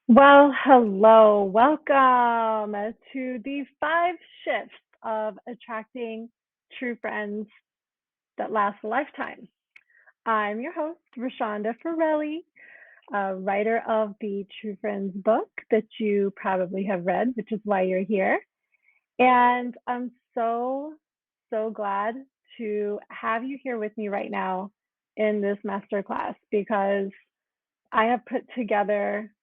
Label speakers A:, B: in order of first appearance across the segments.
A: Well, hello. Welcome to the 5 shifts of attracting true friends that last a lifetime. I'm your host, Rochonda Ferrelli, writer of the True Friends book that you probably have read, which is why you're here. And I'm so glad to have you here with me right now in this masterclass because I have put together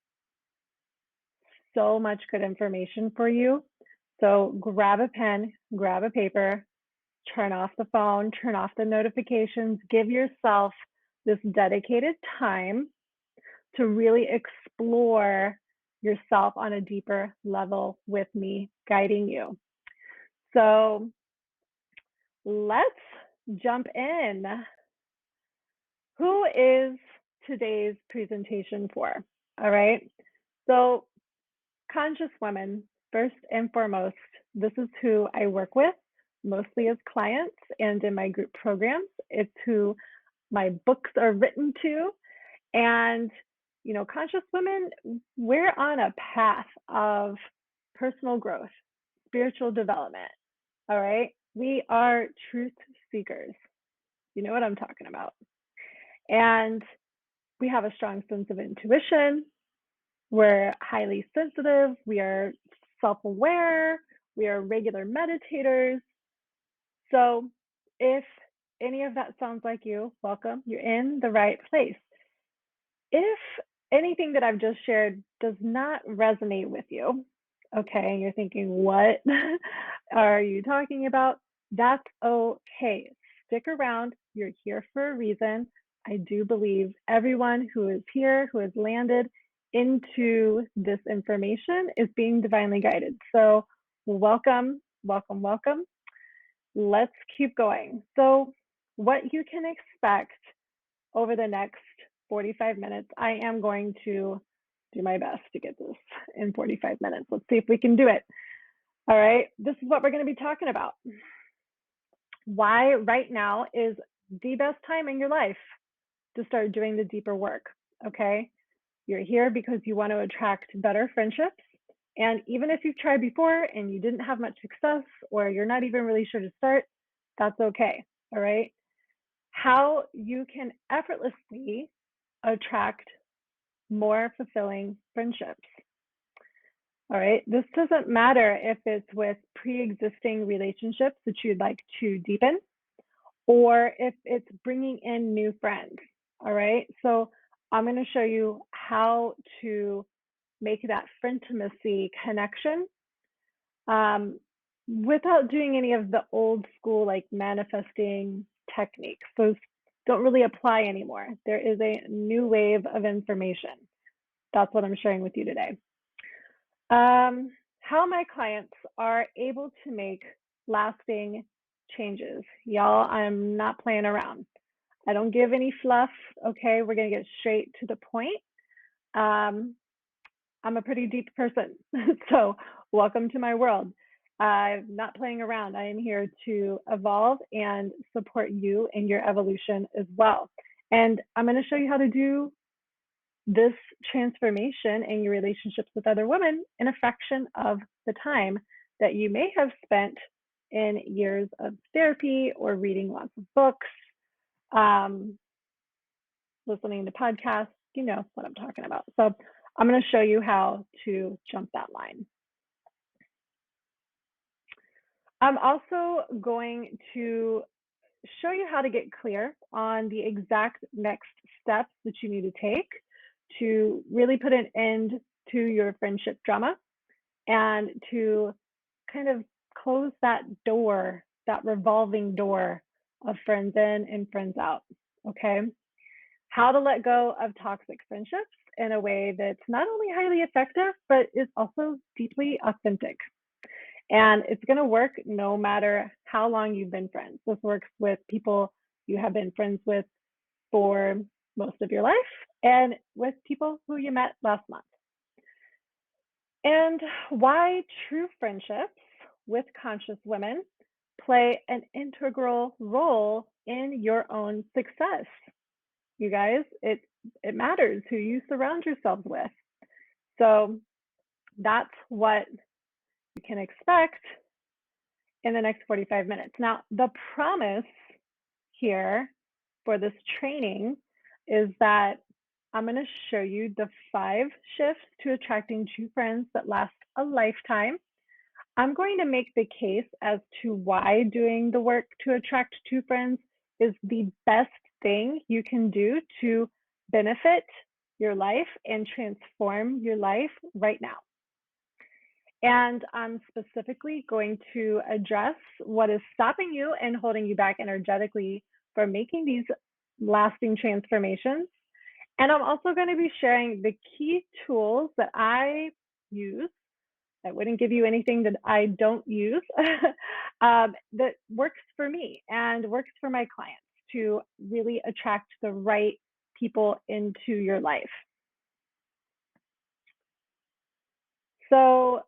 A: so much good information for you. So grab a pen, grab a paper, turn off the phone, turn off the notifications, give yourself this dedicated time to really explore yourself on a deeper level with me guiding you. So let's jump in. Who is today's presentation for? All right. So conscious women, first and foremost, this is who I work with, mostly as clients and in my group programs. It's who my books are written to. And, conscious women, we're on a path of personal growth, spiritual development. All right. We are truth seekers. You know what I'm talking about. And we have a strong sense of intuition. We're highly sensitive. We are self aware. We are regular meditators. So, if any of that sounds like you, welcome. You're in the right place. If anything that I've just shared does not resonate with you, okay, you're thinking, what are you talking about? That's okay. Stick around. You're here for a reason. I do believe everyone who is here, who has landed into this information, is being divinely guided. So, welcome, welcome, welcome. Let's keep going. So, what you can expect over the next 45 minutes, I am going to do my best to get this in 45 minutes. Let's see if we can do it. All right, this is what we're going to be talking about. Why right now is the best time in your life to start doing the deeper work, okay? You're here because you want to attract better friendships. And even if you've tried before and you didn't have much success, or you're not even really sure to start, that's okay, all right? How you can effortlessly attract more fulfilling friendships. All right, this doesn't matter if it's with pre-existing relationships that you'd like to deepen, or if it's bringing in new friends. All right, so I'm going to show you how to make that frientimacy connection without doing any of the old school like manifesting techniques. Those don't really apply anymore. There is a new wave of information. That's what I'm sharing with you today. How my clients are able to make lasting changes. Y'all, I'm not playing around. I don't give any fluff. Okay, we're going to get straight to the point. I'm a pretty deep person. So, welcome to my world. I'm not playing around. I am here to evolve and support you in your evolution as well. And I'm going to show you how to do this transformation in your relationships with other women in a fraction of the time that you may have spent in years of therapy or reading lots of books, listening to podcasts. You know what I'm talking about. So I'm going to show you how to jump that line. I'm also going to show you how to get clear on the exact next steps that you need to take to really put an end to your friendship drama and to kind of close that door, that revolving door of friends in and friends out. Okay. How to let go of toxic friendships in a way that's not only highly effective, but is also deeply authentic. And it's going to work no matter how long you've been friends. This works with people you have been friends with for most of your life and with people who you met last month. And why true friendships with conscious women play an integral role in your own success. You guys, it matters who you surround yourselves with. So that's what you can expect in the next 45 minutes. Now, the promise here for this training is that I'm going to show you the 5 shifts to attracting true friends that last a lifetime. I'm going to make the case as to why doing the work to attract true friends is the best thing you can do to benefit your life and transform your life right now. And I'm specifically going to address what is stopping you and holding you back energetically from making these lasting transformations. And I'm also going to be sharing the key tools that I use. I wouldn't give you anything that I don't use that works for me and works for my clients to really attract the right people into your life. So,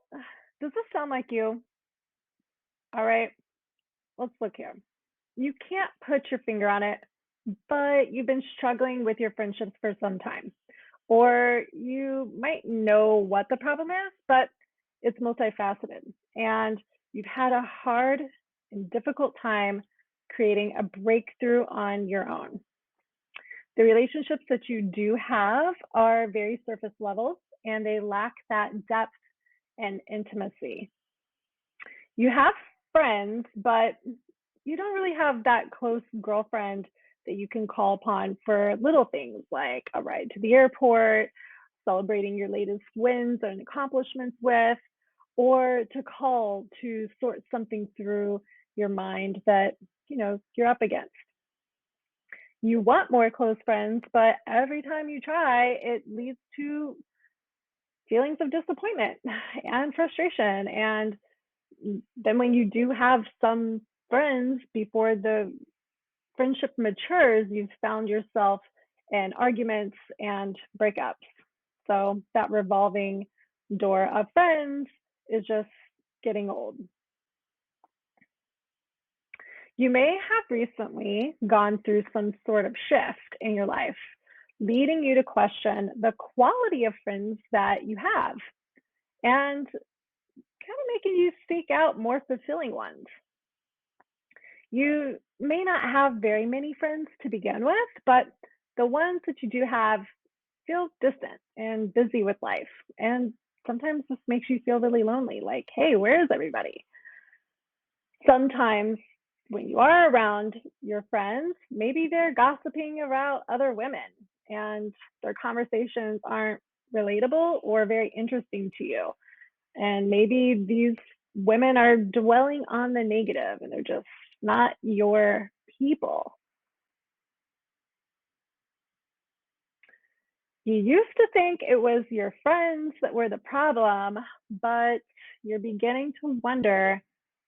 A: does this sound like you? All right, let's look here. You can't put your finger on it, but you've been struggling with your friendships for some time. Or you might know what the problem is, but it's multifaceted. And you've had a hard and difficult time creating a breakthrough on your own. The relationships that you do have are very surface levels and they lack that depth and intimacy. You have friends, but you don't really have that close girlfriend that you can call upon for little things like a ride to the airport, celebrating your latest wins and accomplishments with, or to call to sort something through your mind that, you're up against. You want more close friends, but every time you try, it leads to feelings of disappointment and frustration. And then when you do have some friends before the friendship matures, you've found yourself in arguments and breakups. So that revolving door of friends is just getting old. You may have recently gone through some sort of shift in your life, leading you to question the quality of friends that you have and kind of making you seek out more fulfilling ones. You may not have very many friends to begin with, but the ones that you do have feel distant and busy with life. And sometimes this makes you feel really lonely, like, hey, where is everybody? Sometimes when you are around your friends, maybe they're gossiping about other women and their conversations aren't relatable or very interesting to you. And maybe these women are dwelling on the negative and they're just not your people. You used to think it was your friends that were the problem, but you're beginning to wonder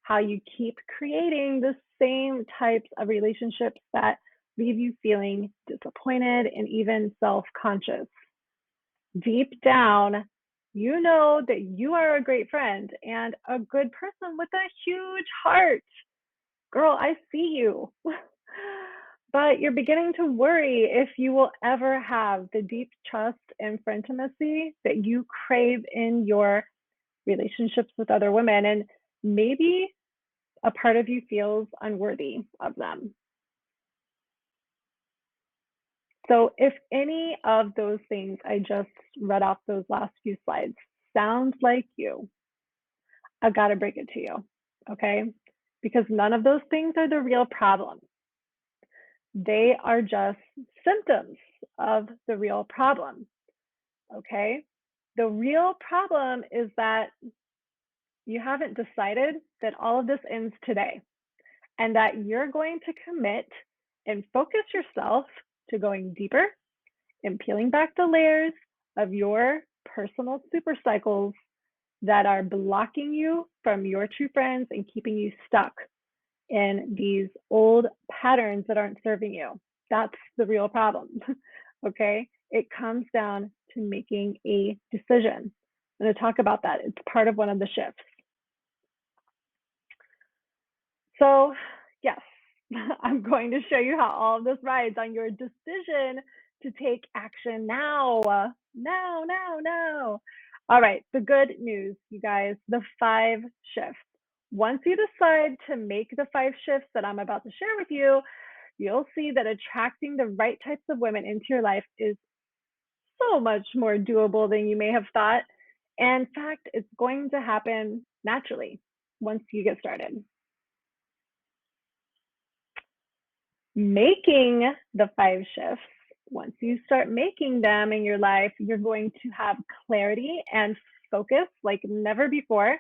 A: how you keep creating the same types of relationships that leave you feeling disappointed and even self-conscious. Deep down, you know that you are a great friend and a good person with a huge heart. Girl, I see you. But you're beginning to worry if you will ever have the deep trust and intimacy that you crave in your relationships with other women. And maybe a part of you feels unworthy of them. So, if any of those things I just read off those last few slides sounds like you, I've got to break it to you, okay? Because none of those things are the real problem. They are just symptoms of the real problem, okay? The real problem is that you haven't decided that all of this ends today and that you're going to commit and focus yourself to going deeper and peeling back the layers of your personal super cycles that are blocking you from your true friends and keeping you stuck in these old patterns that aren't serving you. That's the real problem. Okay? It comes down to making a decision. I'm going to talk about that. It's part of one of the shifts. So, yes, I'm going to show you how all of this rides on your decision to take action now. Now. All right, the good news, you guys, the 5 shifts. Once you decide to make the 5 shifts that I'm about to share with you, you'll see that attracting the right types of women into your life is so much more doable than you may have thought. And in fact, it's going to happen naturally once you get started. Making the 5 shifts, once you start making them in your life, you're going to have clarity and focus like never before.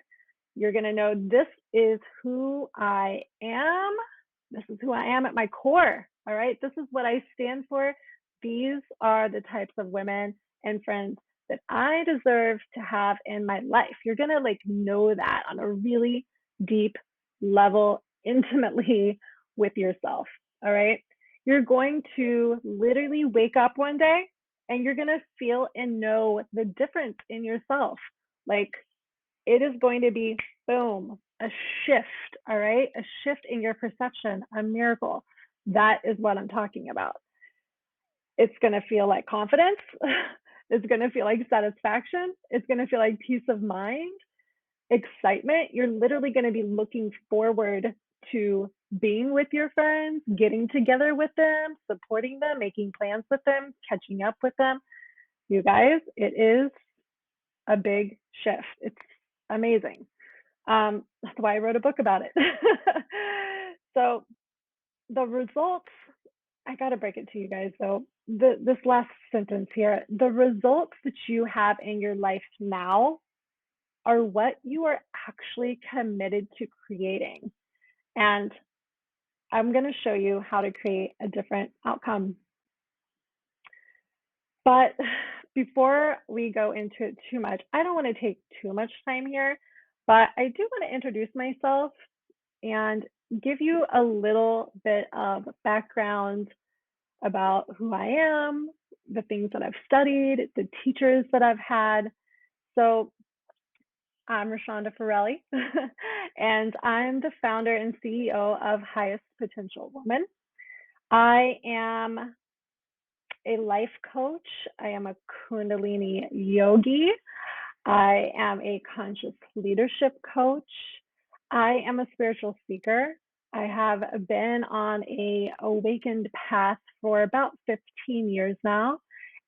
A: You're going to know this is who I am. This is who I am at my core. All right. This is what I stand for. These are the types of women and friends that I deserve to have in my life. You're going to like know that on a really deep level, intimately with yourself. All right. You're going to literally wake up one day and you're going to feel and know the difference in yourself. Like it is going to be boom, a shift, all right? A shift in your perception, a miracle. That is what I'm talking about. It's going to feel like confidence. It's going to feel like satisfaction. It's going to feel like peace of mind, excitement. You're literally going to be looking forward to being with your friends, getting together with them, supporting them, making plans with them, catching up with them. You guys, it is a big shift. It's amazing. That's why I wrote a book about it. So the results, I got to break it to you guys though. This last sentence here, the results that you have in your life now are what you are actually committed to creating. And I'm going to show you how to create a different outcome. But before we go into it too much, I don't want to take too much time here, but I do want to introduce myself and give you a little bit of background about who I am, the things that I've studied, the teachers that I've had. So I'm Rochonda Ferrelli, and I'm the founder and CEO of Highest Potential Woman. I am a life coach. I am a Kundalini yogi. I am a conscious leadership coach. I am a spiritual speaker. I have been on a awakened path for about 15 years now,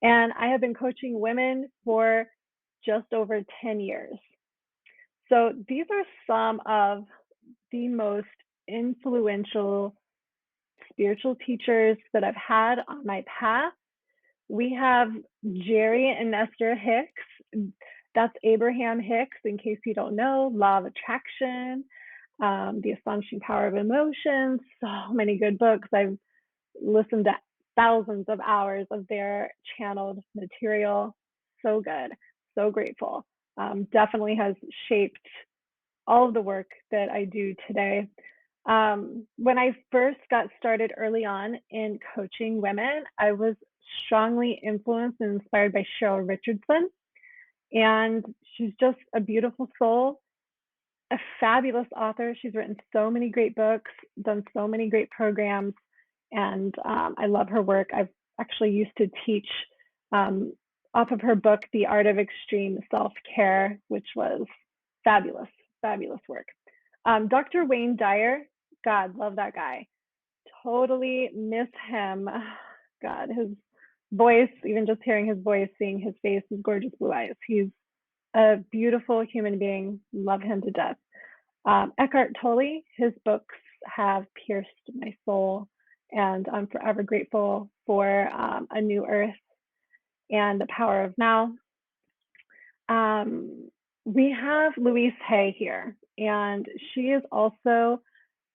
A: and I have been coaching women for just over 10 years. So these are some of the most influential spiritual teachers that I've had on my path. We have Jerry and Esther Hicks. That's Abraham Hicks, in case you don't know, Law of Attraction, The Astonishing Power of Emotions, so many good books. I've listened to thousands of hours of their channeled material. So good, so grateful. Definitely has shaped all of the work that I do today. When I first got started early on in coaching women, I was strongly influenced and inspired by Cheryl Richardson. And she's just a beautiful soul, a fabulous author. She's written so many great books, done so many great programs, and I love her work. I've actually used to teach off of her book, The Art of Extreme Self-Care, which was fabulous, fabulous work. Dr. Wayne Dyer, God, love that guy. Totally miss him. God, his voice, even just hearing his voice, seeing his face, his gorgeous blue eyes. He's a beautiful human being. Love him to death. Eckhart Tolle, his books have pierced my soul, and I'm forever grateful for A New Earth and The Power of Now. We have Louise Hay here, and she has also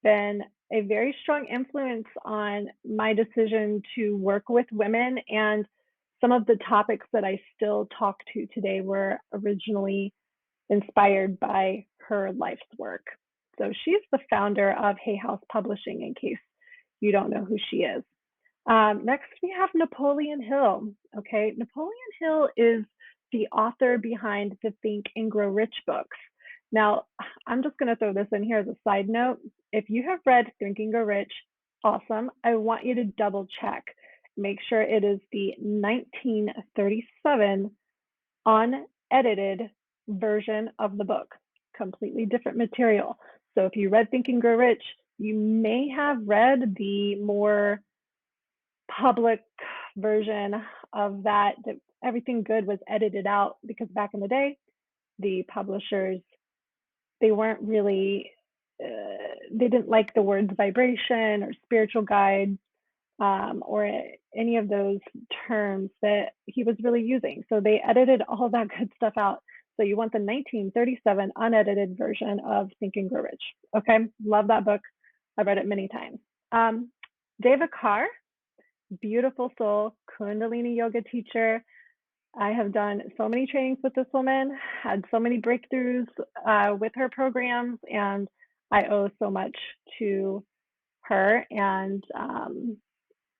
A: been a very strong influence on my decision to work with women, and some of the topics that I still talk to today were originally inspired by her life's work. So she's the founder of Hay House Publishing, in case you don't know who she is. Next, we have Napoleon Hill. Okay, Napoleon Hill is the author behind the Think and Grow Rich books. Now, I'm just going to throw this in here as a side note. If you have read Think and Grow Rich, awesome. I want you to double check. Make sure it is the 1937 On edited version of the book, completely different material. So if you read Think and Grow Rich, you may have read the more public version of that, that everything good was edited out, because back in the day, the publishers, they weren't really, they didn't like the words vibration or spiritual guide, or any of those terms that he was really using. So they edited all that good stuff out. So you want the 1937 unedited version of Think and Grow Rich. Okay, love that book. I've read it many times. David Carr, beautiful soul, Kundalini yoga teacher. I have done so many trainings with this woman, had so many breakthroughs with her programs, and I owe so much to her and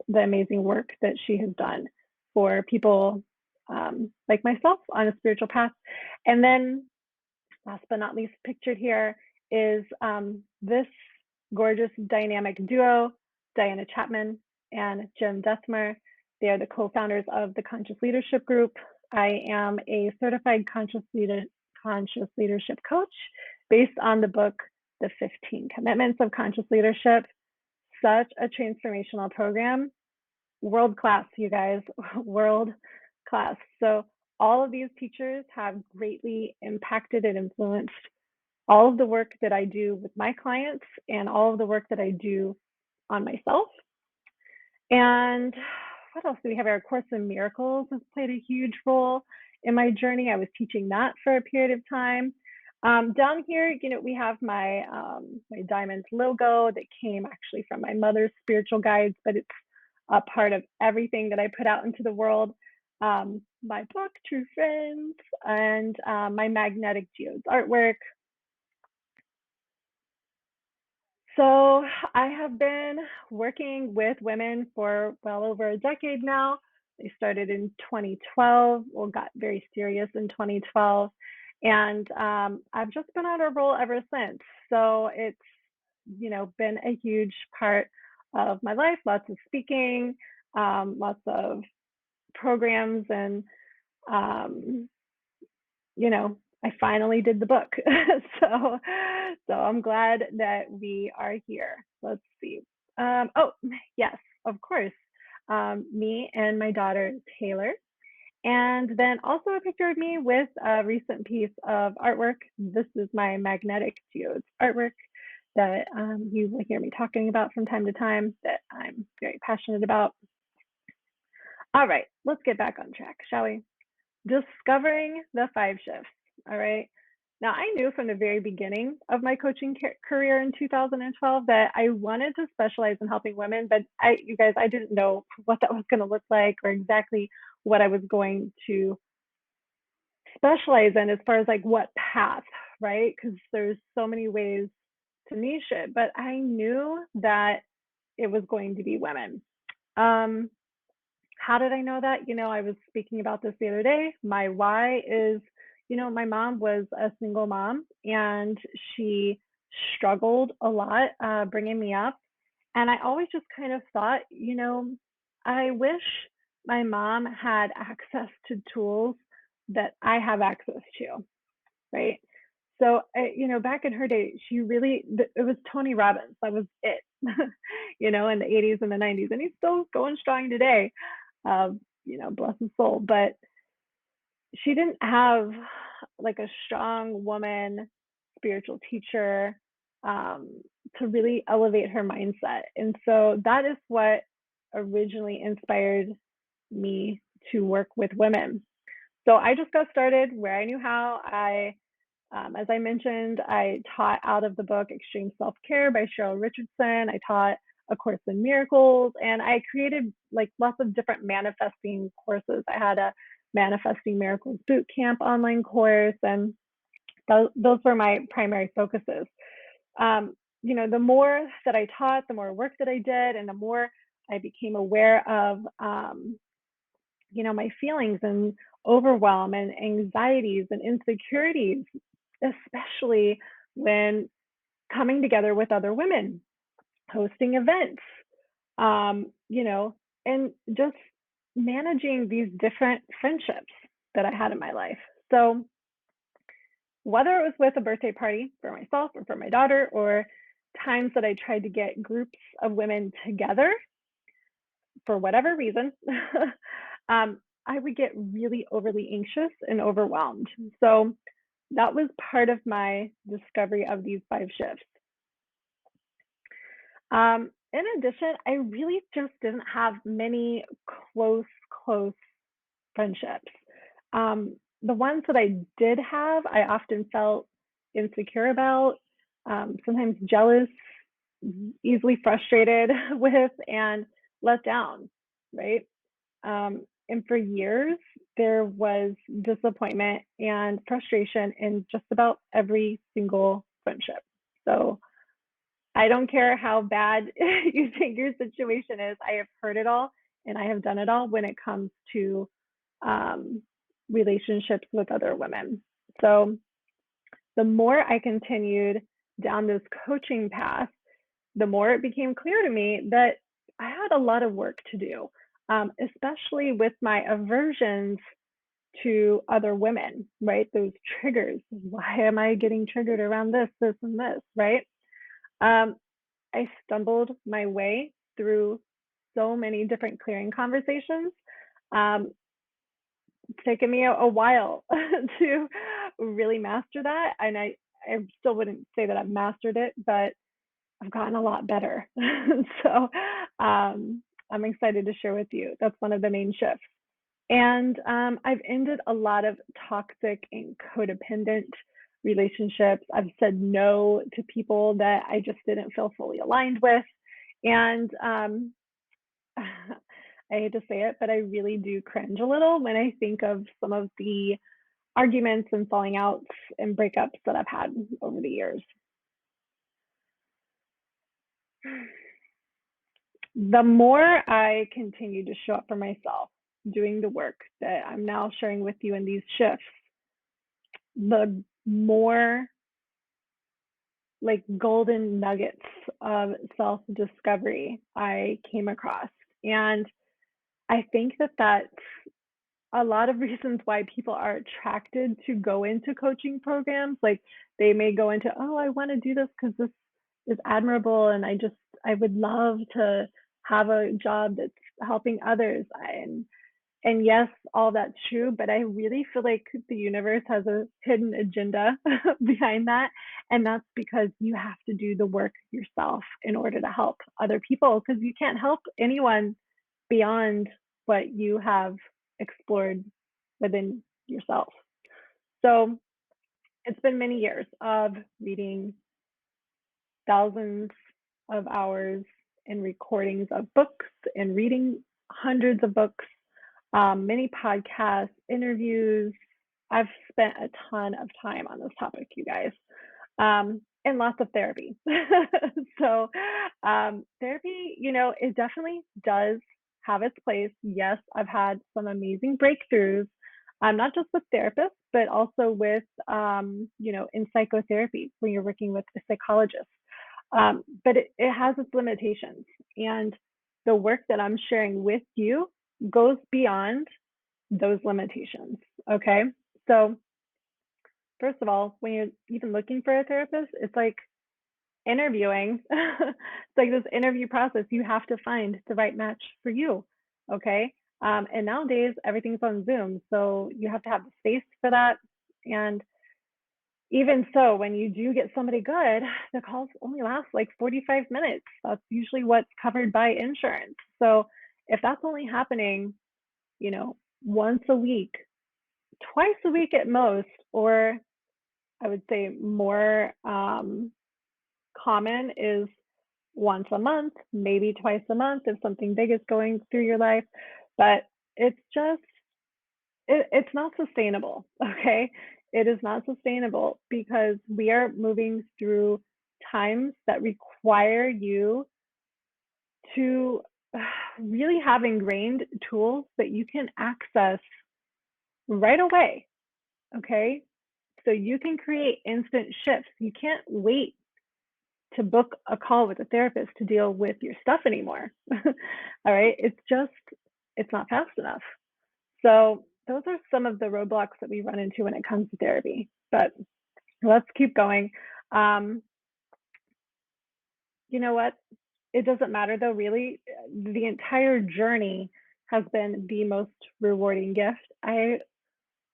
A: the amazing work that she has done for people like myself on a spiritual path. And then, last but not least, pictured here is this gorgeous dynamic duo, Diana Chapman and Jim Dethmer. They are the co-founders of the Conscious Leadership Group. I am a certified conscious leadership coach based on the book, The 15 Commitments of Conscious Leadership. Such a transformational program. World class, you guys, world class. So all of these teachers have greatly impacted and influenced all of the work that I do with my clients and all of the work that I do on myself. And what else do we have? Our Course in Miracles has played a huge role in my journey. I was teaching that for a period of time. Down here, we have my my diamond logo that came actually from my mother's spiritual guides, but it's a part of everything that I put out into the world. My book, True Friends, and my magnetic geodes artwork. So I have been working with women for well over a decade now. They started in 2012, or got very serious in 2012. And I've just been on a roll ever since. So it's, been a huge part of my life, lots of speaking, lots of programs, and um, I finally did the book. so I'm glad that we are here. Let's see. Oh, yes, of course. Me and my daughter, Taylor. And then also a picture of me with a recent piece of artwork. This is my magnetic geodes artwork that you will hear me talking about from time to time, that I'm very passionate about. All right, let's get back on track, shall we? Discovering the 5 shifts. All right. Now, I knew from the very beginning of my coaching career in 2012 that I wanted to specialize in helping women, but you guys, I didn't know what that was going to look like, or exactly what I was going to specialize in as far as like what path, right? Because there's so many ways to niche it, but I knew that it was going to be women. How did I know that? I was speaking about this the other day. My why is, my mom was a single mom, and she struggled a lot bringing me up. And I always just kind of thought, I wish my mom had access to tools that I have access to, right? So, back in her day, it was Tony Robbins. That was it, in the 80s and the 90s. And he's still going strong today. Bless his soul. But she didn't have like a strong woman spiritual teacher to really elevate her mindset. And so that is what originally inspired me to work with women. So I just got started where I knew how. As I mentioned, I taught out of the book Extreme Self-Care by Cheryl Richardson. I taught A Course in Miracles, and I created like lots of different manifesting courses. I had a Manifesting Miracles boot camp online course, and those were my primary focuses. The more that I taught, the more work that I did, and the more I became aware of, my feelings and overwhelm and anxieties and insecurities, especially when coming together with other women, hosting events, and just managing these different friendships that I had in my life. So whether it was with a birthday party for myself or for my daughter, or times that I tried to get groups of women together for whatever reason, I would get really overly anxious and overwhelmed. So that was part of my discovery of these 5 shifts. In addition, I really just didn't have many close friendships. The ones that I did have, I often felt insecure about, sometimes jealous, easily frustrated with, and let down, right? And for years, there was disappointment and frustration in just about every single friendship. So I don't care how bad you think your situation is. I have heard it all and I have done it all when it comes to um, relationships with other women. So the more I continued down this coaching path, the more it became clear to me that I had a lot of work to do, especially with my aversions to other women, right? Those triggers. Why am I getting triggered around this, and this, right? Um, I stumbled my way through so many different clearing conversations. Um, it's taken me a while to really master that. And I still wouldn't say that I've mastered it, but I've gotten a lot better. So I'm excited to share with you. That's one of the main shifts. And I've ended a lot of toxic and codependent relationships. I've said no to people that I just didn't feel fully aligned with. And I hate to say it, but I really do cringe a little when I think of some of the arguments and falling outs and breakups that I've had over the years. The more I continue to show up for myself, doing the work that I'm now sharing with you in these shifts, the more like golden nuggets of self discovery I came across. And I think that that's a lot of reasons why people are attracted to go into coaching programs. Like they may go into, oh, I want to do this because this is admirable and I would love to have a job that's helping others. And yes, all that's true, but I really feel like the universe has a hidden agenda behind that. And that's because you have to do the work yourself in order to help other people, because you can't help anyone beyond what you have explored within yourself. So it's been many years of reading thousands of hours and recordings of books and reading hundreds of books, many podcasts, interviews. I've spent a ton of time on this topic, you guys, and lots of therapy. So, therapy, it definitely does have its place. Yes, I've had some amazing breakthroughs, not just with therapists, but also with, in psychotherapy when you're working with a psychologist. But it has its limitations. And the work that I'm sharing with you goes beyond those limitations. Okay. So, first of all, when you're even looking for a therapist, it's like interviewing. It's like this interview process. You have to find the right match for you. Okay. And nowadays, everything's on Zoom. So you have to have the space for that. And even so, when you do get somebody good, the calls only last like 45 minutes. That's usually what's covered by insurance. So if that's only happening, once a week, twice a week at most, or I would say more common is once a month, maybe twice a month if something big is going through your life. But it's just, it's not sustainable. Okay. It is not sustainable because we are moving through times that require you to really have ingrained tools that you can access right away. Okay. So you can create instant shifts. You can't wait to book a call with a therapist to deal with your stuff anymore. All right. It's not fast enough. So those are some of the roadblocks that we run into when it comes to therapy. But let's keep going. Um, you know what? It doesn't matter though, really. The entire journey has been the most rewarding gift. I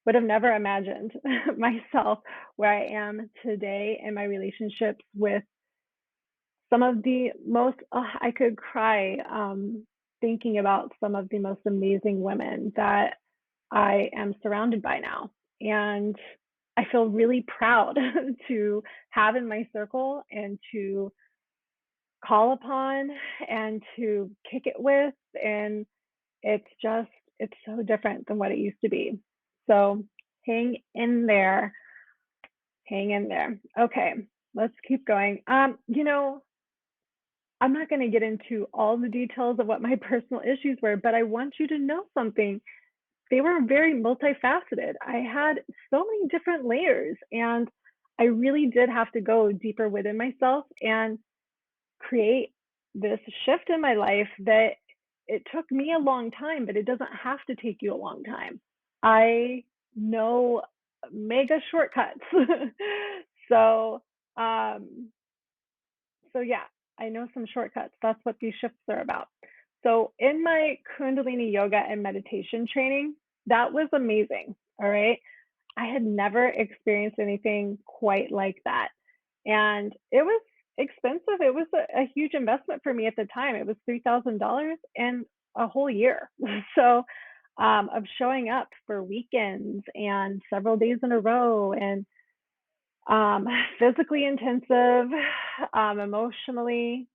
A: would have never imagined myself where I am today in my relationships with some of the most, I could cry thinking about some of the most amazing women that I am surrounded by now. And I feel really proud to have in my circle and to call upon and to kick it with. And it's just, it's so different than what it used to be. So hang in there, hang in there. Okay, let's keep going. I'm not going to get into all the details of what my personal issues were, but I want you to know something. They were very multifaceted. I had so many different layers, and I really did have to go deeper within myself and create this shift in my life that it took me a long time, but it doesn't have to take you a long time. I know mega shortcuts. so, um, so yeah, I know some shortcuts. That's what these shifts are about. So in my Kundalini yoga and meditation training, that was amazing. All right. I had never experienced anything quite like that. And it was expensive. It was a huge investment for me at the time. It was $3,000 and a whole year. So of showing up for weekends and several days in a row and um, physically intensive, emotionally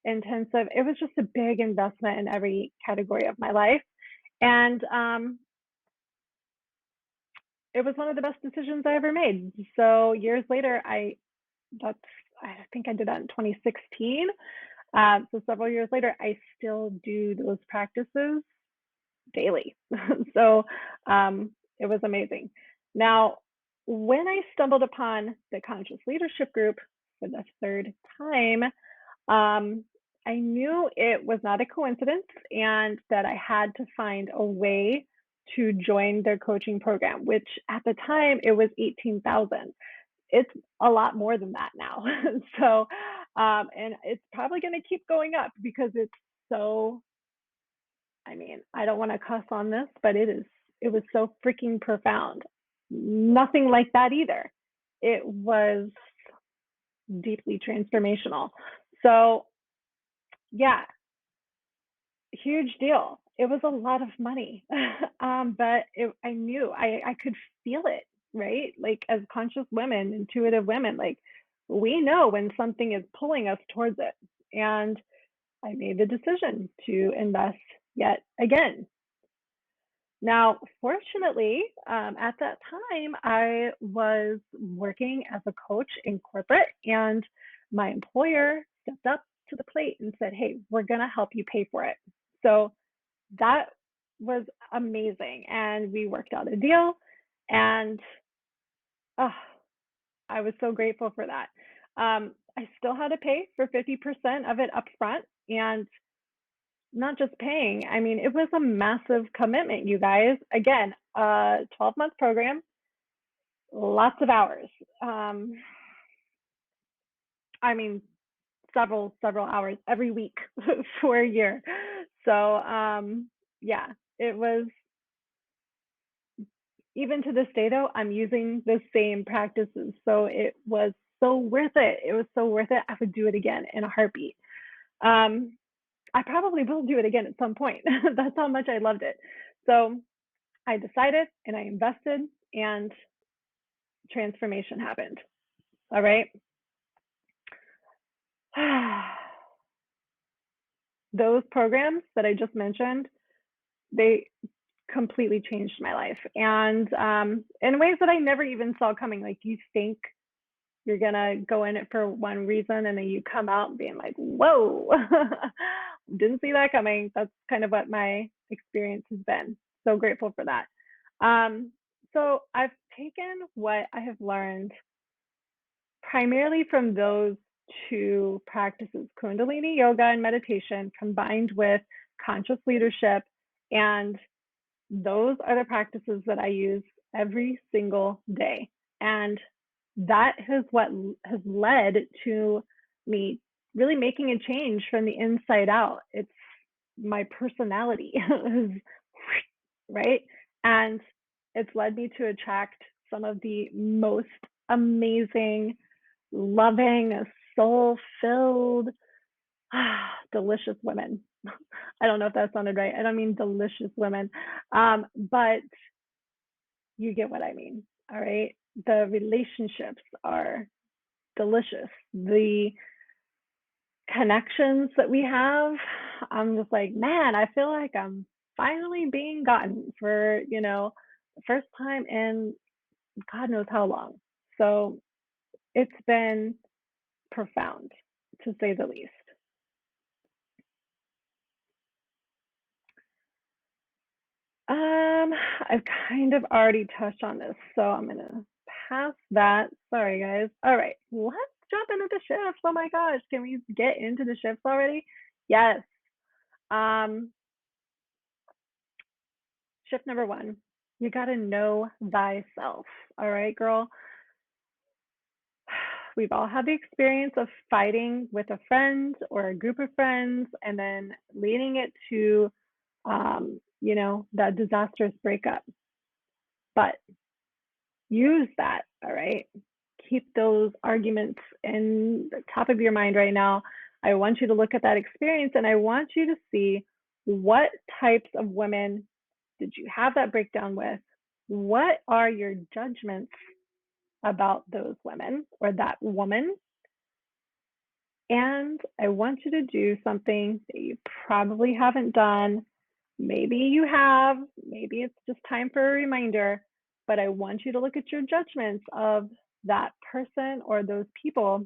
A: intensive. It was just a big investment in every category of my life. And it was one of the best decisions I ever made. So years later, that's, I think I did that in 2016. So several years later, I still do those practices daily. so it was amazing. Now, when I stumbled upon the conscious leadership group for the third time, um, I knew it was not a coincidence and that I had to find a way to join their coaching program, which at the time it was 18,000. It's a lot more than that now. so, and it's probably going to keep going up because it's so, I mean, I don't want to cuss on this, but it was so freaking profound. Nothing like that either. It was deeply transformational. So, yeah, huge deal. It was a lot of money, but I knew I could feel it, right? Like as conscious women, intuitive women, like we know when something is pulling us towards it. And I made the decision to invest yet again. Now, fortunately, at that time, I was working as a coach in corporate, and my employer stepped up to the plate and said, "Hey, we're going to help you pay for it." So that was amazing. And we worked out a deal, and oh, I was so grateful for that. I still had to pay for 50% of it up front, and not just paying. I mean, it was a massive commitment, you guys. Again, a 12-month program, lots of hours. I mean, several hours every week for a year. So, yeah, it was, even to this day though, I'm using the same practices. So it was so worth it. It was so worth it. I would do it again in a heartbeat. Um, I probably will do it again at some point. That's how much I loved it. So I decided and I invested, and transformation happened. All right. Those programs that I just mentioned, they completely changed my life, and in ways that I never even saw coming. Like, you think you're gonna go in it for one reason and then you come out being like, whoa, didn't see that coming. That's kind of what my experience has been. So grateful for that. So I've taken what I have learned primarily from those two practices, Kundalini yoga and meditation, combined with conscious leadership and those are the practices that I use every single day. And that is what has led to me really making a change from the inside out. It's my personality, right? And it's led me to attract some of the most amazing, loving, soul filled, delicious women. I don't know if that sounded right. I don't mean delicious women, but you get what I mean. All right. The relationships are delicious. The connections that we have, I'm just like, man, I feel like I'm finally being gotten for, the first time in God knows how long. So it's been profound, to say the least. I've kind of already touched on this, so I'm gonna pass that. Sorry, guys. All right, let's jump into the shifts. Oh my gosh, can we get into the shifts already? Yes. Um, Shift number one, you gotta know thyself. All right, girl. We've all had the experience of fighting with a friend or a group of friends and then leading it to, that disastrous breakup. But use that, all right? Keep those arguments in the top of your mind right now. I want you to look at that experience and I want you to see what types of women did you have that breakdown with? What are your judgments about those women or that woman? And I want you to do something that you probably haven't done. Maybe you have, maybe it's just time for a reminder, but I want you to look at your judgments of that person or those people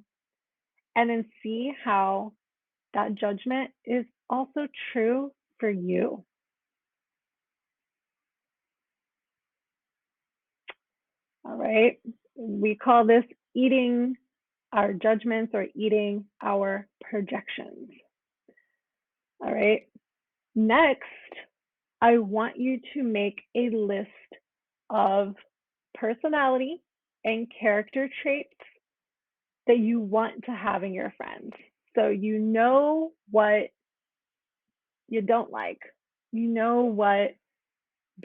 A: and then see how that judgment is also true for you. All right. We call this eating our judgments or eating our projections. All right. Next, I want you to make a list of personality and character traits that you want to have in your friends. So you know what you don't like. You know what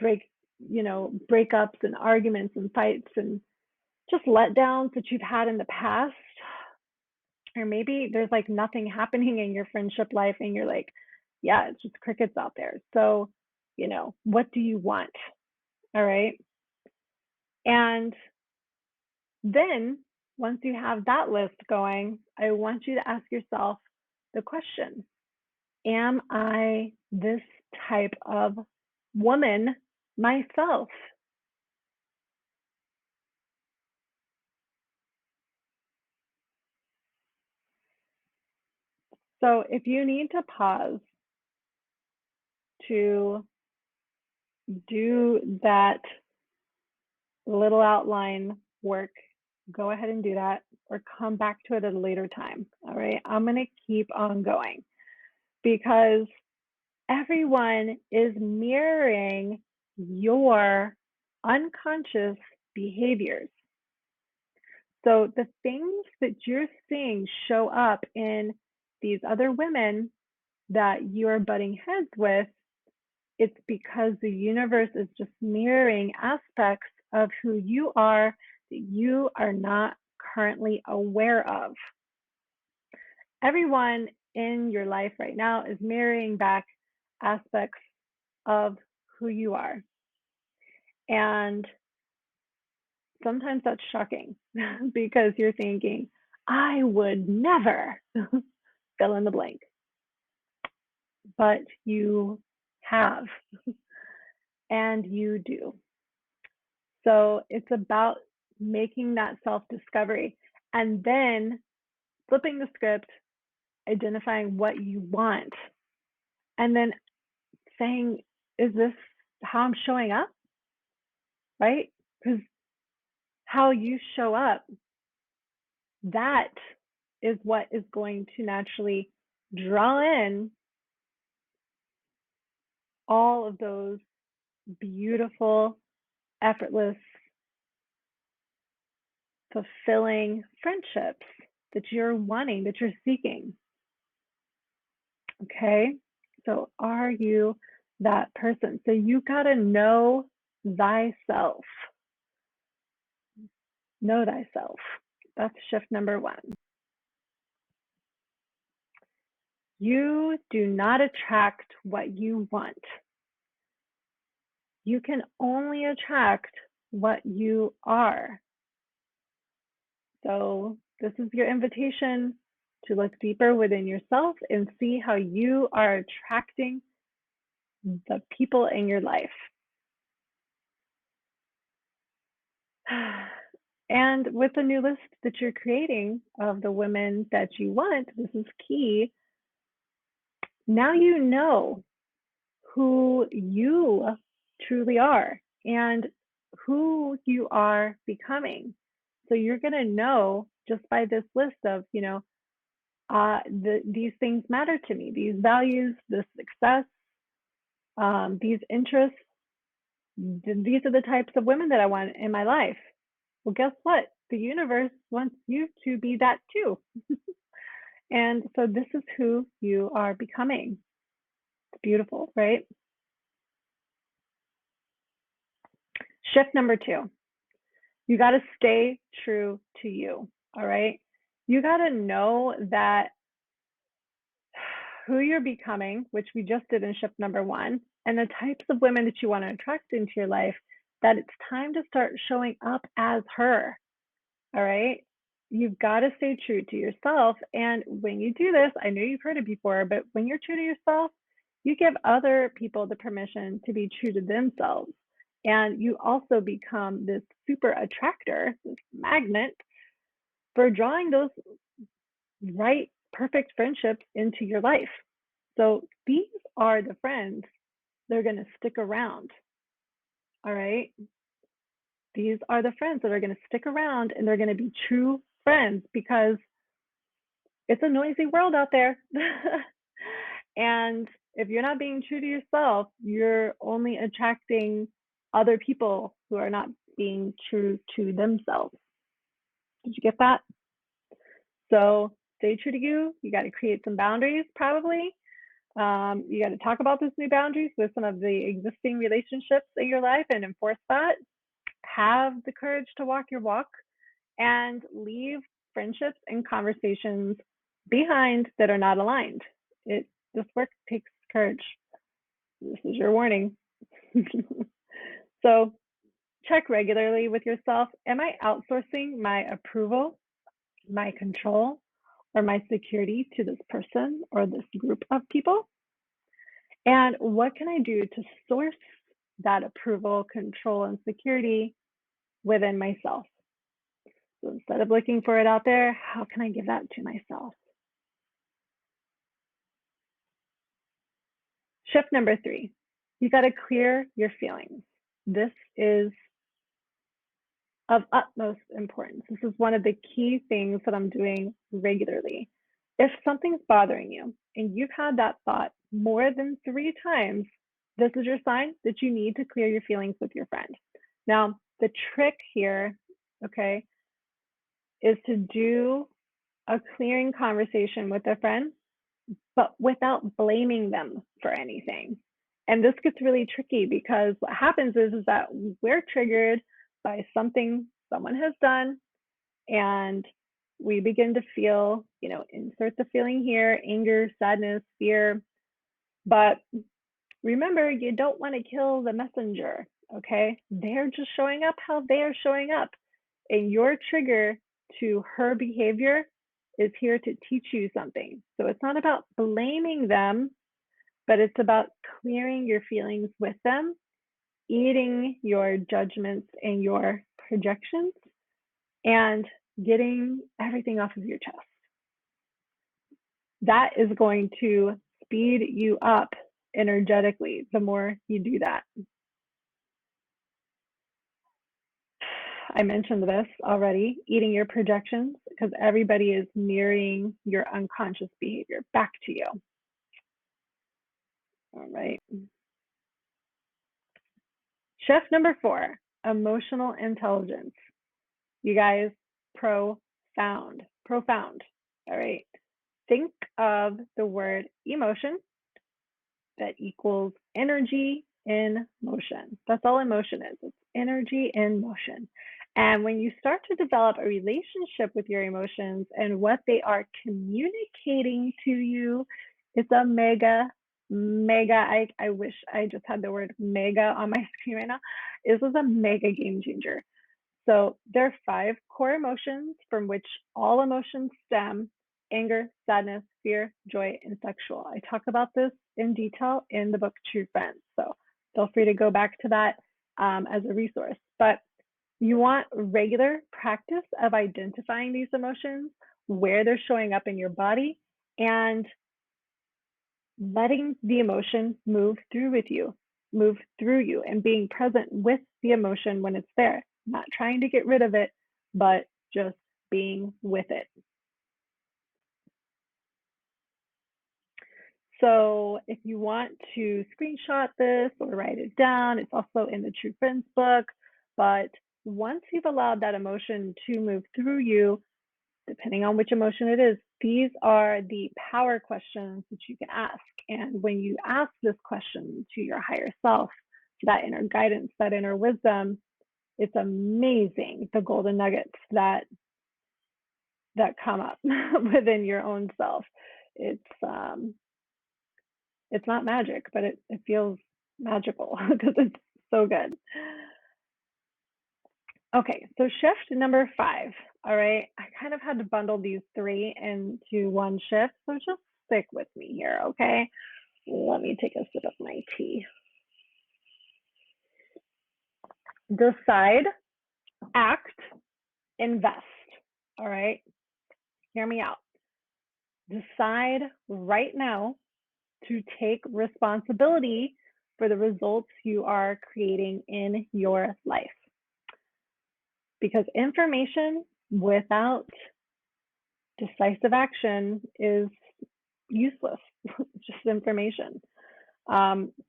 A: breakups and arguments and fights and just letdowns that you've had in the past. Or maybe there's like nothing happening in your friendship life and you're like, yeah, it's just crickets out there. So, what do you want? All right. And then once you have that list going, I want you to ask yourself the question, am I this type of woman myself? So if you need to pause to do that little outline work, go ahead and do that or come back to it at a later time. All right. I'm going to keep on going because everyone is mirroring your unconscious behaviors. So the things that you're seeing show up in these other women that you're butting heads with, it's because the universe is just mirroring aspects of who you are that you are not currently aware of. Everyone in your life right now is mirroring back aspects of who you are. And sometimes that's shocking because you're thinking, I would never fill in the blank. But you have, and you do. So it's about making that self discovery and then flipping the script, identifying what you want, and then saying, is this how I'm showing up? Right? Because how you show up, that is what is going to naturally draw in all of those beautiful, effortless, fulfilling friendships that you're wanting, that you're seeking. Okay? So, are you that person? So, you got to know thyself. Know thyself. That's shift number one. You do not attract what you want. You can only attract what you are. So, this is your invitation to look deeper within yourself and see how you are attracting the people in your life. And with the new list that you're creating of the women that you want, this is key. Now you know who you truly are and who you are becoming. So you're going to know just by this list of, these things matter to me, these values, this success, these interests, these are the types of women that I want in my life. Well, guess what? The universe wants you to be that too. And so this is who you are becoming. It's beautiful, right? Shift number two, you got to stay true to you. All right. You got to know that who you're becoming, which we just did in shift number one, and the types of women that you want to attract into your life, that it's time to start showing up as her. All right. You've got to stay true to yourself. And when you do this, I know you've heard it before, but when you're true to yourself, you give other people the permission to be true to themselves. And you also become this super attractor, this magnet for drawing those right, perfect friendships into your life. So these are the friends that are going to stick around. All right. These are the friends that are going to stick around and they're going to be true friends because it's a noisy world out there. And if you're not being true to yourself, you're only attracting other people who are not being true to themselves. Did you get that? So stay true to you. You got to create some boundaries, probably. You got to talk about those new boundaries with some of the existing relationships in your life and enforce that. Have the courage to walk your walk and leave friendships and conversations behind that are not aligned. This work takes courage. This is your warning. So check regularly with yourself. Am I outsourcing my approval, my control, or my security to this person or this group of people? And what can I do to source that approval, control, and security within myself? So instead of looking for it out there, how can I give that to myself? Shift number three, you got to clear your feelings. This is of utmost importance. This is one of the key things that I'm doing regularly. If something's bothering you and you've had that thought more than 3 times, this is your sign that you need to clear your feelings with your friend. Now, the trick here, okay, is to do a clearing conversation with a friend, but without blaming them for anything. And this gets really tricky because what happens is that we're triggered by something someone has done and we begin to feel, insert the feeling here, anger, sadness, fear. But remember, you don't want to kill the messenger, okay? They're just showing up how they are showing up. And your trigger to her behavior is here to teach you something. So it's not about blaming them, but it's about clearing your feelings with them, eating your judgments and your projections, and getting everything off of your chest. That is going to speed you up energetically the more you do that. I mentioned this already, eating your projections, because everybody is mirroring your unconscious behavior back to you. All right. Shift number 4, emotional intelligence. You guys, profound, profound. All right. Think of the word emotion that equals energy in motion. That's all emotion is. It's energy in motion. And when you start to develop a relationship with your emotions and what they are communicating to you, it's a mega, I wish I just had the word mega on my screen right now. This is a mega game changer. So there are 5 core emotions from which all emotions stem: anger, sadness, fear, joy, and sexual. I talk about this in detail in the book True Friends. So feel free to go back to that as a resource. But you want regular practice of identifying these emotions, where they're showing up in your body, and letting the emotion move through you, and being present with the emotion when it's there, not trying to get rid of it, but just being with it. So if you want to screenshot this or write it down, it's also in the True Friends book. But once you've allowed that emotion to move through you, depending on which emotion it is, these are the power questions that you can ask. And when you ask this question to your higher self, to that inner guidance, that inner wisdom, it's amazing the golden nuggets that come up within your own self. It's not magic, but it feels magical because it's so good. Okay, so shift number 5. All right, I kind of had to bundle these 3 into one shift, so just stick with me here, okay? Let me take a sip of my tea. Decide, act, invest. All right, hear me out. Decide right now to take responsibility for the results you are creating in your life. Because information without decisive action is useless, just information.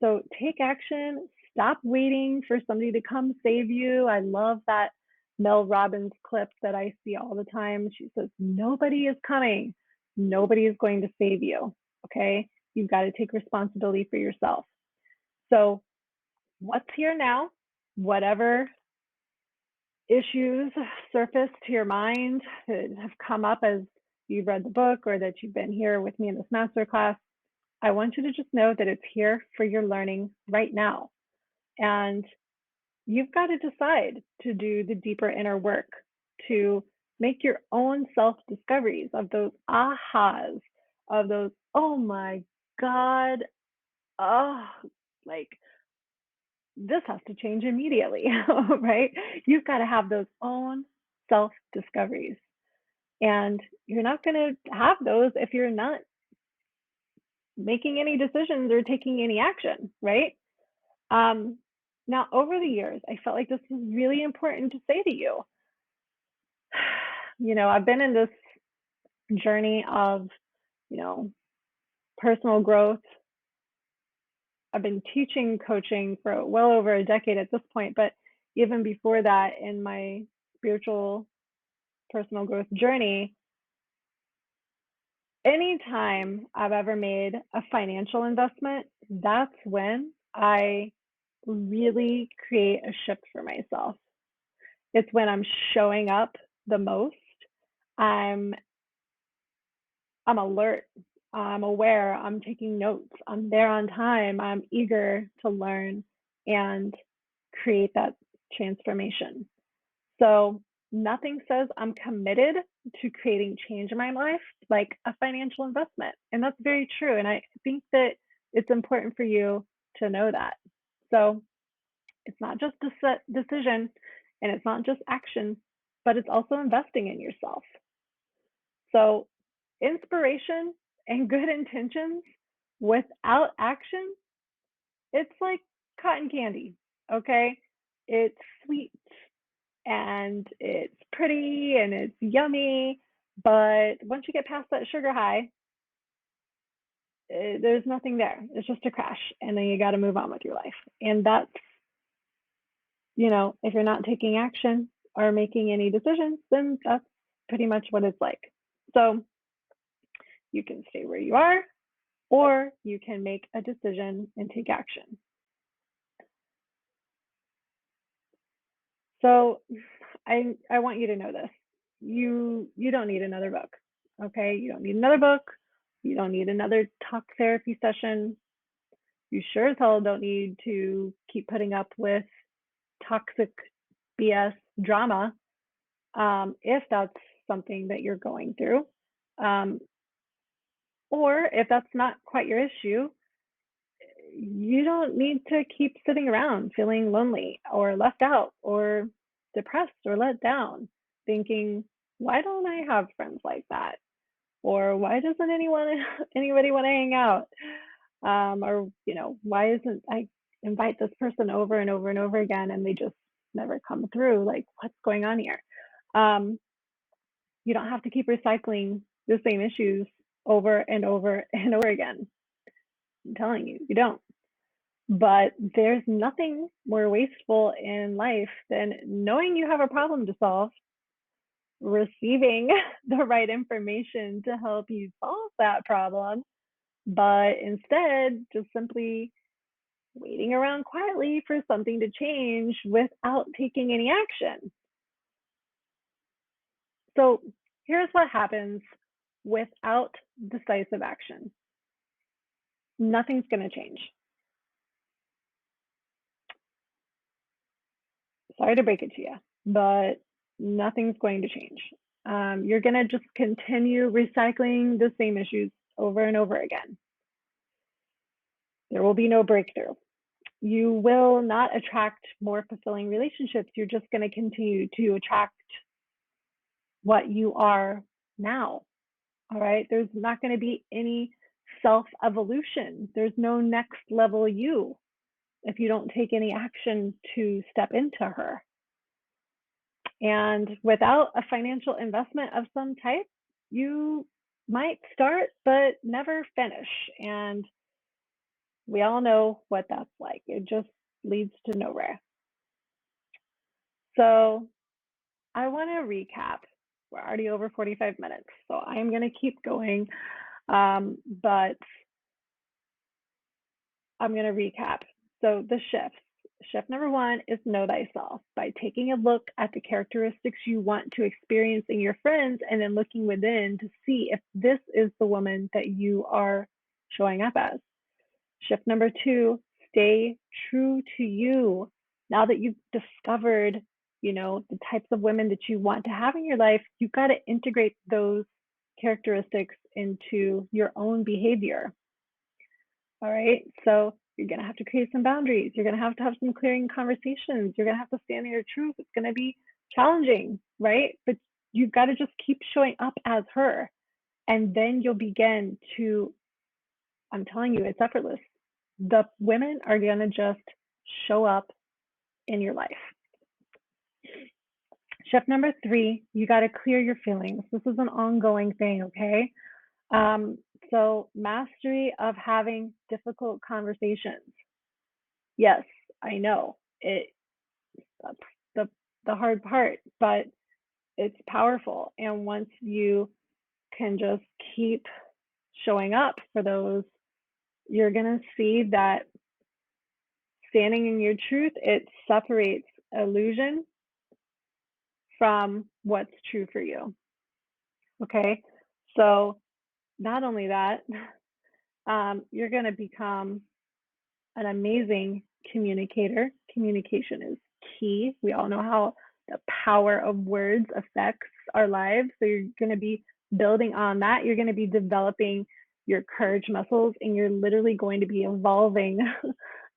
A: So take action, stop waiting for somebody to come save you. I love that Mel Robbins clip that I see all the time. She says, nobody is coming. Nobody is going to save you. Okay. You've got to take responsibility for yourself. So what's here now, whatever issues surface to your mind that have come up as you've read the book or that you've been here with me in this masterclass, I want you to just know that it's here for your learning right now. And you've got to decide to do the deeper inner work, to make your own self-discoveries of those ahas, of those, oh my God, oh, like this has to change immediately, right? You've got to have those own self-discoveries. And you're not going to have those if you're not making any decisions or taking any action, right? Now, over the years, I felt like this was really important to say to you. You know, I've been in this journey of, personal growth. I've been teaching coaching for well over a decade at this point, but even before that, in my spiritual personal growth journey, anytime I've ever made a financial investment, that's when I really create a shift for myself. It's when I'm showing up the most. I'm alert. I'm aware. I'm taking notes. I'm there on time. I'm eager to learn and create that transformation. So nothing says I'm committed to creating change in my life like a financial investment. And that's very true. And I think that it's important for you to know that. So it's not just a decision and it's not just action, but it's also investing in yourself. So inspiration and good intentions without action, it's like cotton candy, okay? It's sweet and it's pretty and it's yummy, but once you get past that sugar high, there's nothing there. It's just a crash, and then you got to move on with your life. And that's if you're not taking action or making any decisions, then that's pretty much what it's like. So you can stay where you are, or you can make a decision and take action. So I want you to know this. You don't need another book. Okay? You don't need another book. You don't need another talk therapy session. You sure as hell don't need to keep putting up with toxic BS drama, if that's something that you're going through. Um, or if that's not quite your issue, you don't need to keep sitting around feeling lonely or left out or depressed or let down, thinking, why don't I have friends like that? Or why doesn't anybody want to hang out? Or why isn't I invite this person over and over and over again and they just never come through? Like, what's going on here? You don't have to keep recycling the same issues over and over and over again. I'm telling you, you don't. But there's nothing more wasteful in life than knowing you have a problem to solve, receiving the right information to help you solve that problem, but instead just simply waiting around quietly for something to change without taking any action. So here's what happens without decisive action. Nothing's going to change. Sorry to break it to you, but nothing's going to change. You're going to just continue recycling the same issues over and over again. There will be no breakthrough. You will not attract more fulfilling relationships. You're just going to continue to attract what you are now. All right. There's not going to be any self evolution. There's no next level you if you don't take any action to step into her. And without a financial investment of some type, you might start but never finish. And we all know what that's like. It just leads to nowhere. So I want to recap. We're already over 45 minutes, so I'm going to keep going. But I'm going to recap. So the shifts. Shift number 1 is know thyself by taking a look at the characteristics you want to experience in your friends and then looking within to see if this is the woman that you are showing up as. Shift number 2, stay true to you. Now that you've discovered, the types of women that you want to have in your life, you've got to integrate those characteristics into your own behavior. All right. So you're going to have to create some boundaries. You're going to have some clearing conversations. You're going to have to stand in your truth. It's going to be challenging, right? But you've got to just keep showing up as her. And then you'll begin to, I'm telling you, it's effortless. The women are going to just show up in your life. Shift number 3, you got to clear your feelings. This is an ongoing thing, okay? So mastery of having difficult conversations. Yes, I know that's the hard part, but it's powerful. And once you can just keep showing up for those, you're going to see that standing in your truth, it separates illusion from what's true for you. Okay. So not only that, you're going to become an amazing communicator. Communication is key. We all know how the power of words affects our lives. So you're going to be building on that. You're going to be developing your courage muscles, and you're literally going to be evolving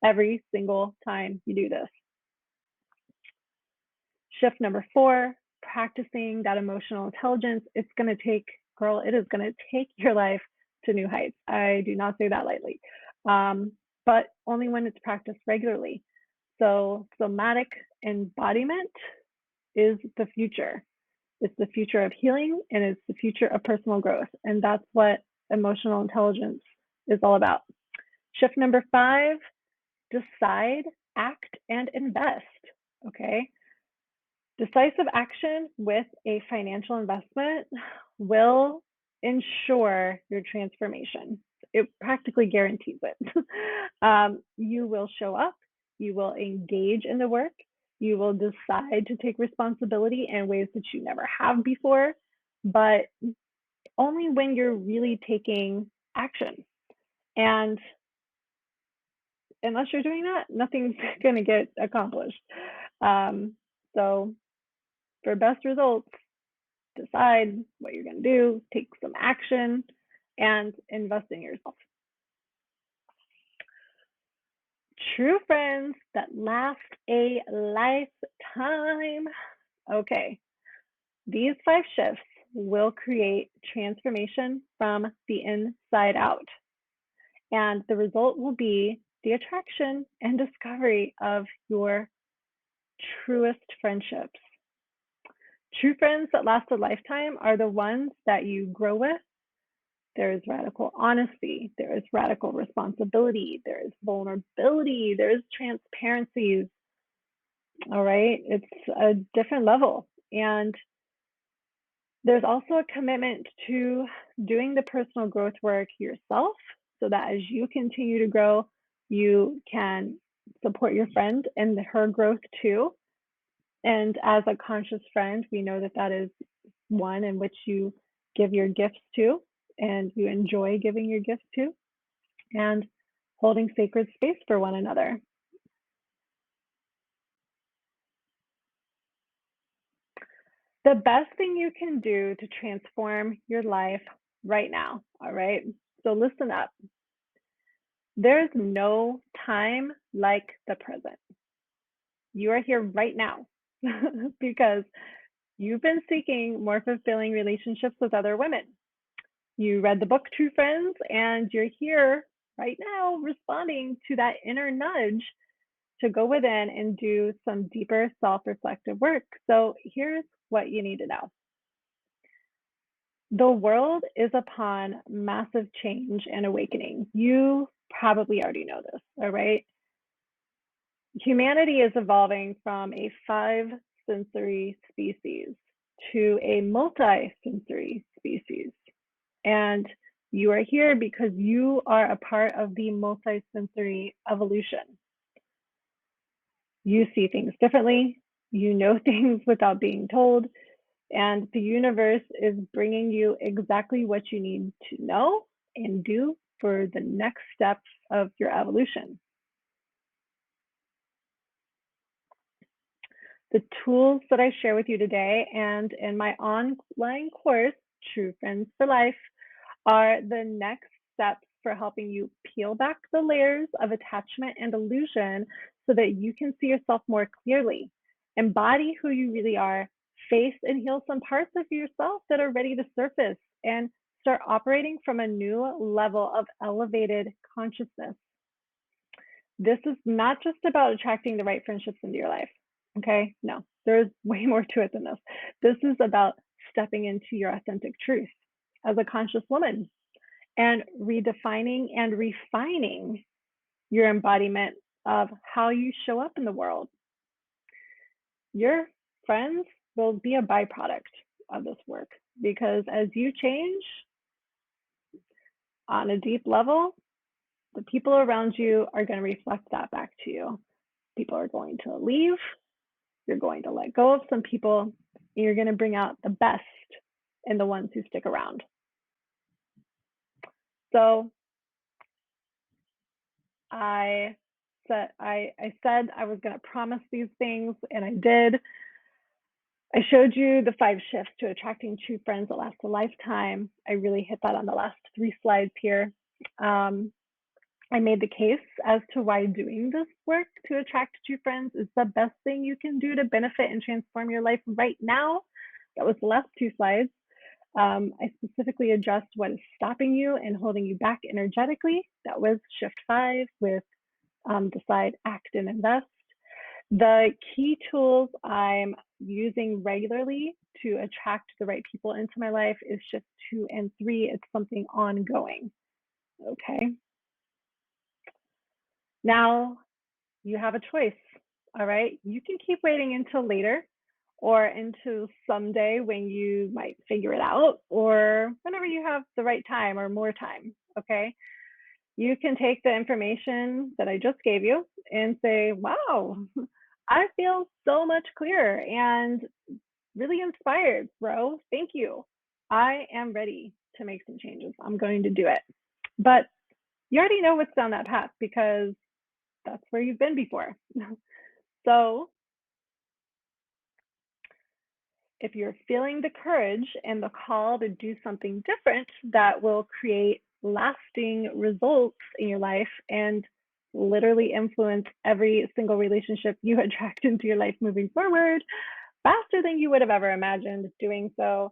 A: every single time you do this. Shift number 4, practicing that emotional intelligence. It's going to take, girl, it is going to take your life to new heights. I do not say that lightly. But only when it's practiced regularly. So somatic embodiment is the future. It's the future of healing, and it's the future of personal growth. And that's what emotional intelligence is all about. Shift number 5, decide, act, and invest. okay? Decisive action with a financial investment will ensure your transformation. It practically guarantees it. You will show up, you will engage in the work, you will decide to take responsibility in ways that you never have before, but only when you're really taking action. And unless you're doing that, nothing's going to get accomplished. So, for best results, decide what you're going to do, take some action, and invest in yourself. True friends that last a lifetime. Okay, these 5 shifts will create transformation from the inside out. And the result will be the attraction and discovery of your truest friendships. True friends that last a lifetime are the ones that you grow with. There is radical honesty, there is radical responsibility, there is vulnerability, there is transparency. All right, it's a different level. And there's also a commitment to doing the personal growth work yourself so that as you continue to grow, you can support your friend and her growth too. And as a conscious friend, we know that that is one in which you give your gifts to and you enjoy giving your gifts to and holding sacred space for one another. The best thing you can do to transform your life right now, all right? So listen up. There's no time like the present. You are here right now because you've been seeking more fulfilling relationships with other women. You read the book True Friends, and you're here right now responding to that inner nudge to go within and do some deeper self reflective work. So here's what you need to know. The world is upon massive change and awakening. You probably already know this, all right? Humanity is evolving from a 5 sensory species to a multi-sensory species. And you are here because you are a part of the multi-sensory evolution. You see things differently, you know things without being told, and the universe is bringing you exactly what you need to know and do for the next steps of your evolution. The tools that I share with you today and in my online course, True Friends for Life, are the next steps for helping you peel back the layers of attachment and illusion so that you can see yourself more clearly, embody who you really are, face and heal some parts of yourself that are ready to surface, and start operating from a new level of elevated consciousness. This is not just about attracting the right friendships into your life. Okay, no, there's way more to it than this. This is about stepping into your authentic truth as a conscious woman and redefining and refining your embodiment of how you show up in the world. Your friends will be a byproduct of this work because as you change on a deep level, the people around you are going to reflect that back to you. People are going to leave, you're going to let go of some people, and you're going to bring out the best in the ones who stick around. So I said I was going to promise these things, and I did. I showed you the 5 shifts to attracting true friends that last a lifetime. I really hit that on the last 3 slides here. I made the case as to why doing this work to attract true friends is the best thing you can do to benefit and transform your life right now. That was the last 2 slides. I specifically addressed what is stopping you and holding you back energetically. That was shift 5 with decide, act, and invest. The key tools I'm using regularly to attract the right people into my life is shift 2 and 3. It's something ongoing. Okay. Now you have a choice. All right. You can keep waiting until later or into someday when you might figure it out or whenever you have the right time or more time. Okay. You can take the information that I just gave you and say, wow, I feel so much clearer and really inspired, bro. Thank you. I am ready to make some changes. I'm going to do it. But you already know what's down that path because that's where you've been before. So if you're feeling the courage and the call to do something different that will create lasting results in your life and literally influence every single relationship you attract into your life moving forward faster than you would have ever imagined doing so,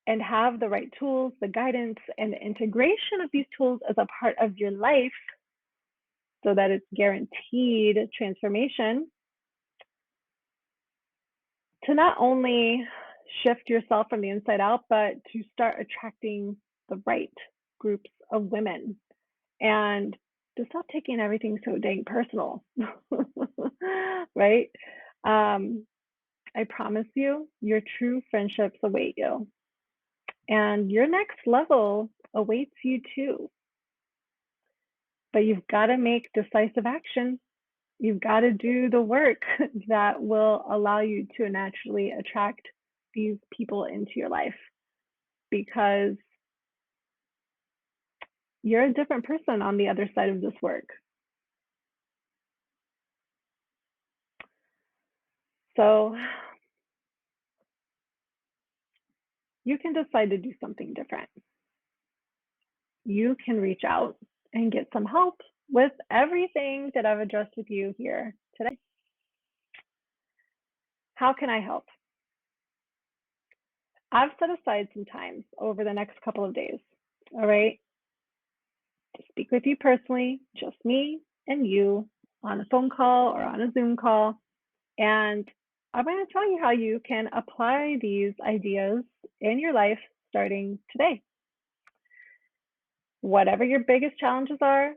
A: and have the right tools, the guidance, and the integration of these tools as a part of your life so that it's guaranteed transformation, to not only shift yourself from the inside out, but to start attracting the right groups of women and to stop taking everything so dang personal, right? I promise you, your true friendships await you, and your next level awaits you too. But you've got to make decisive action. You've got to do the work that will allow you to naturally attract these people into your life because you're a different person on the other side of this work. So you can decide to do something different. You can reach out and get some help with everything that I've addressed with you here today. How can I help? I've set aside some time over the next couple of days, all right, to speak with you personally, just me and you on a phone call or on a Zoom call. And I'm going to tell you how you can apply these ideas in your life starting today. Whatever your biggest challenges are,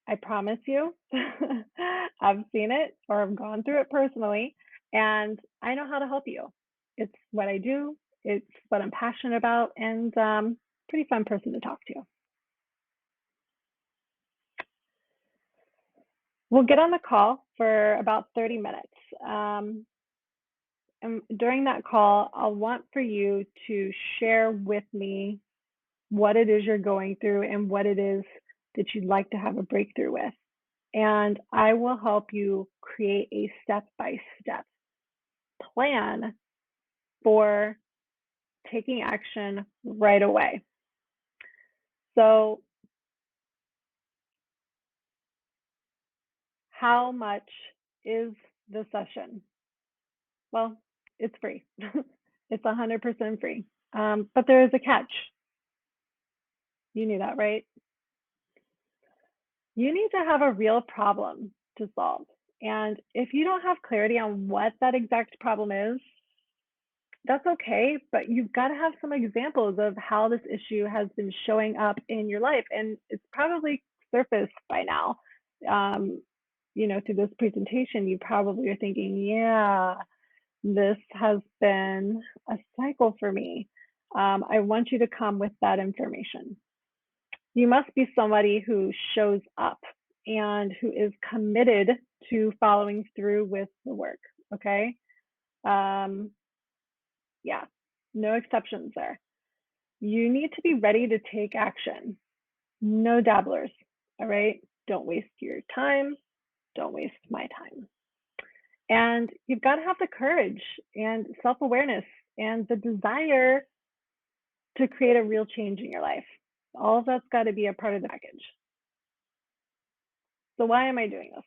A: I promise you, I've seen it or I've gone through it personally, and I know how to help you. It's what I do, it's what I'm passionate about, and pretty fun person to talk to. We'll get on the call for about 30 minutes. And during that call, I'll want for you to share with me what it is you're going through and what it is that you'd like to have a breakthrough with. And I will help you create a step-by-step plan for taking action right away. So, how much is the session? Well, it's free. It's 100% free. But there is a catch. You knew that, right? You need to have a real problem to solve. And if you don't have clarity on what that exact problem is, that's okay, but you've got to have some examples of how this issue has been showing up in your life. And it's probably surfaced by now. Through this presentation, you probably are thinking, yeah, this has been a cycle for me. I want you to come with that information. You must be somebody who shows up and who is committed to following through with the work. Okay. Yeah, no exceptions there. You need to be ready to take action. No dabblers. All right. Don't waste your time. Don't waste my time. And you've got to have the courage and self awareness and the desire to create a real change in your life. All of that's got to be a part of the package. So, why am I doing this?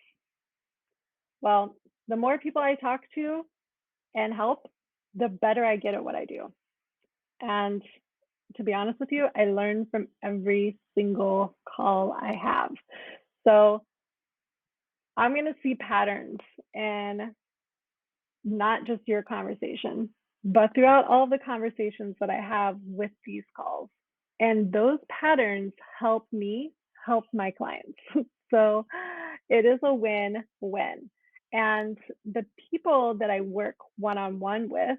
A: Well, the more people I talk to and help, the better I get at what I do. And to be honest with you, I learn from every single call I have. So I'm going to see patterns in not just your conversation, but throughout all the conversations that I have with these calls. And those patterns help me help my clients. So It is a win-win. And the people that I work one-on-one with,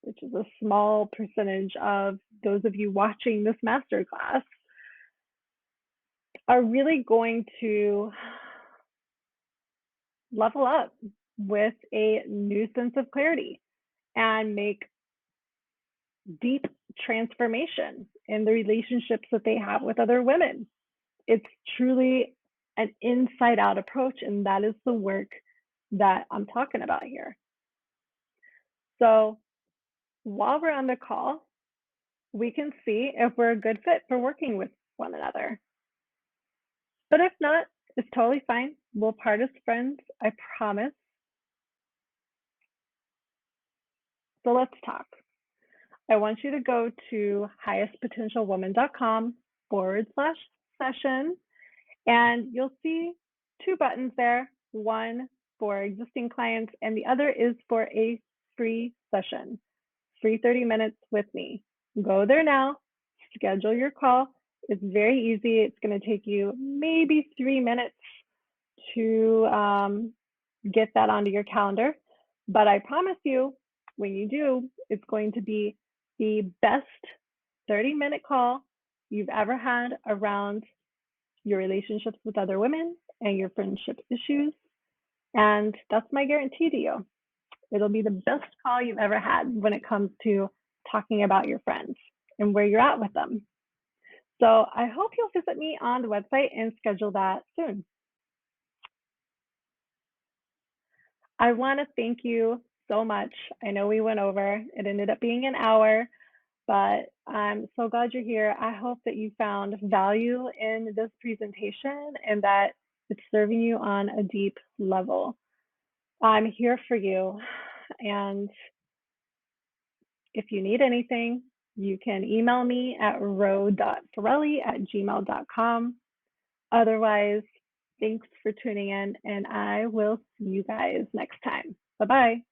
A: which is a small percentage of those of you watching this masterclass, are really going to level up with a new sense of clarity and make deep transformation in the relationships that they have with other women. It's truly an inside out approach, and that is the work that I'm talking about here. So while we're on the call, we can see if we're a good fit for working with one another. But if not, it's totally fine. We'll part as friends, I promise. So let's talk. I want you to go to highestpotentialwoman.com/session, and you'll see two buttons there, one for existing clients, and the other is for a free session, free 30 minutes with me. Go there now, schedule your call. It's very easy. It's going to take you maybe 3 minutes to get that onto your calendar. But I promise you, when you do, it's going to be the best 30-minute call you've ever had around your relationships with other women and your friendship issues. And that's my guarantee to you. It'll be the best call you've ever had when it comes to talking about your friends and where you're at with them. So I hope you'll visit me on the website and schedule that soon. I want to thank you so much. I know we went over, it ended up being an hour, but I'm so glad you're here. I hope that you found value in this presentation and that it's serving you on a deep level. I'm here for you. And if you need anything, you can email me at ro.ferrelli@gmail.com. Otherwise, thanks for tuning in, and I will see you guys next time. Bye-bye.